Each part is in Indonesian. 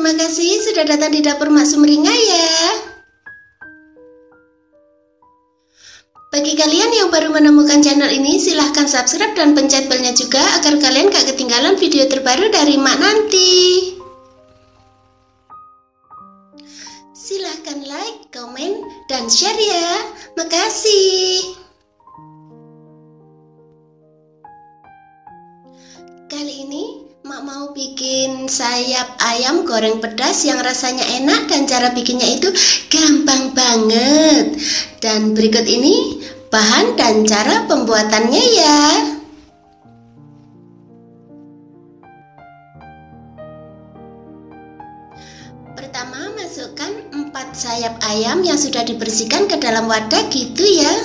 Terima kasih sudah datang di dapur Mak Sumringah ya. Bagi kalian yang baru menemukan channel ini, silahkan subscribe dan pencet belnya juga agar kalian gak ketinggalan video terbaru dari Mak nanti. Silahkan like, komen, dan share ya. Makasih. Kali ini Mak mau bikin sayap ayam goreng pedas yang rasanya enak dan cara bikinnya itu gampang banget. Dan berikut ini bahan dan cara pembuatannya ya. Pertama, masukkan 4 sayap ayam yang sudah dibersihkan ke dalam wadah gitu ya.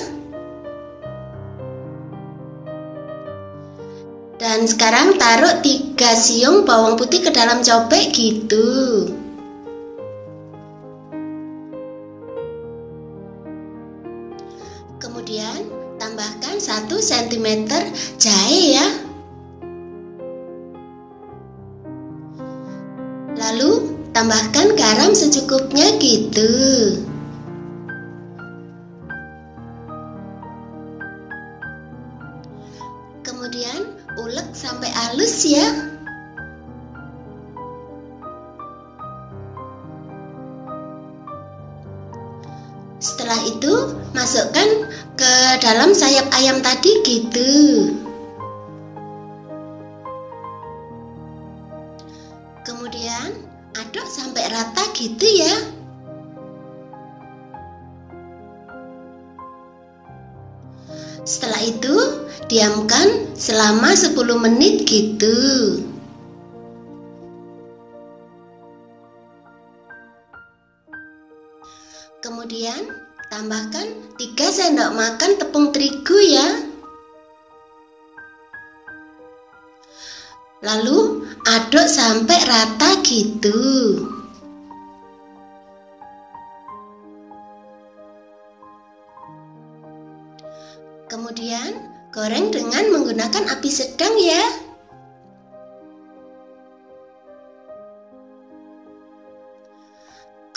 Dan sekarang taruh 3 siung bawang putih ke dalam cobek gitu. Kemudian tambahkan 1 cm jahe ya. Lalu tambahkan garam secukupnya gitu. Kemudian ulek sampai halus ya. Setelah itu masukkan ke dalam sayap ayam tadi gitu. Kemudian aduk sampai rata gitu ya. Setelah itu diamkan selama 10 menit gitu. Kemudian tambahkan 3 sendok makan tepung terigu ya. Lalu aduk sampai rata gitu. Kemudian goreng dengan menggunakan api sedang ya.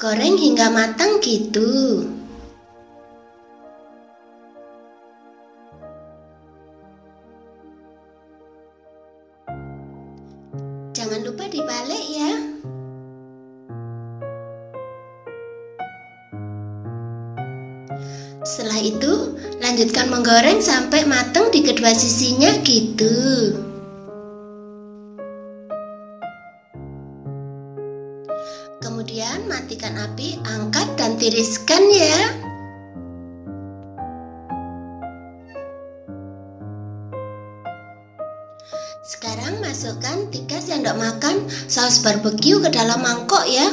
Goreng hingga matang gitu. Jangan lupa dibalik ya. Setelah itu lanjutkan menggoreng sampai matang di kedua sisinya gitu. Kemudian matikan api, angkat dan tiriskan ya. Sekarang masukkan 3 sendok makan saus barbeque ke dalam mangkok ya.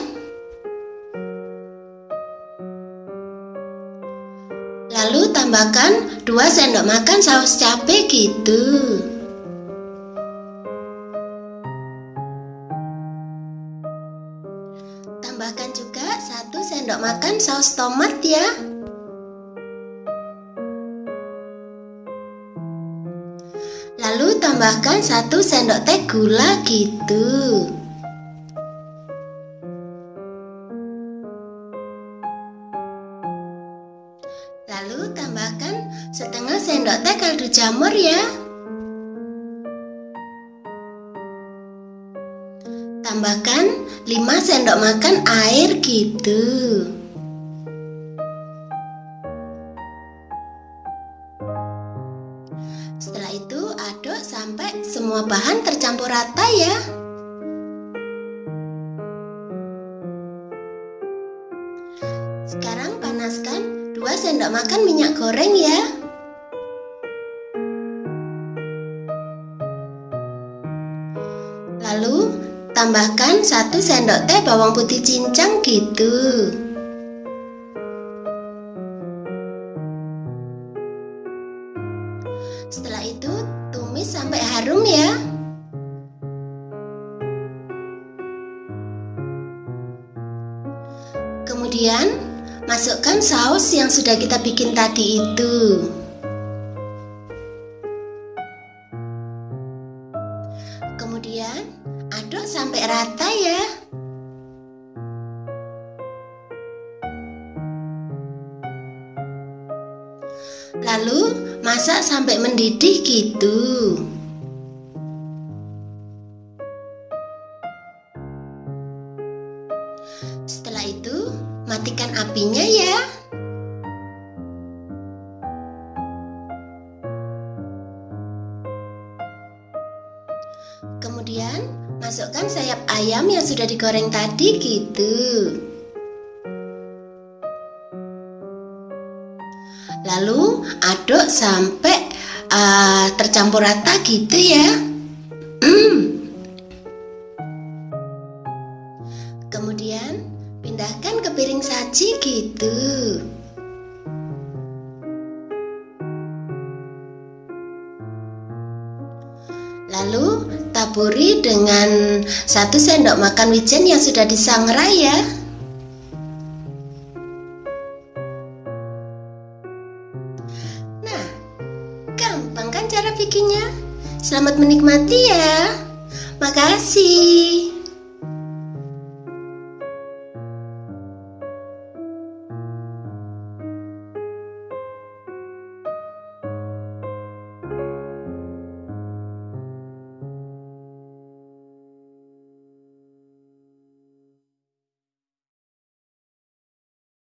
Lalu tambahkan 2 sendok makan saus cabai gitu. Tambahkan juga 1 sendok makan saus tomat ya. Lalu tambahkan 1 sendok teh gula gitu. Lalu tambahkan setengah sendok teh kaldu jamur ya. Tambahkan 5 sendok makan air gitu. Setelah itu aduk sampai semua bahan tercampur rata ya. Sekarang panaskan 2 sendok makan minyak goreng ya. Lalu tambahkan 1 sendok teh bawang putih cincang gitu. Setelah itu tumis sampai harum ya. Kemudian masukkan saus yang sudah kita bikin tadi itu. Kemudian aduk sampai rata ya. Lalu masak sampai mendidih gitu. Setelah itu, matikan apinya ya. Kemudian, masukkan sayap ayam yang sudah digoreng tadi gitu. Lalu, aduk sampai tercampur rata gitu ya. Kemudian, pindahkan ke piring saji gitu. Lalu taburi dengan 1 sendok makan wijen yang sudah disangrai ya. Nah, gampang kan cara bikinnya? Selamat menikmati ya. Makasih.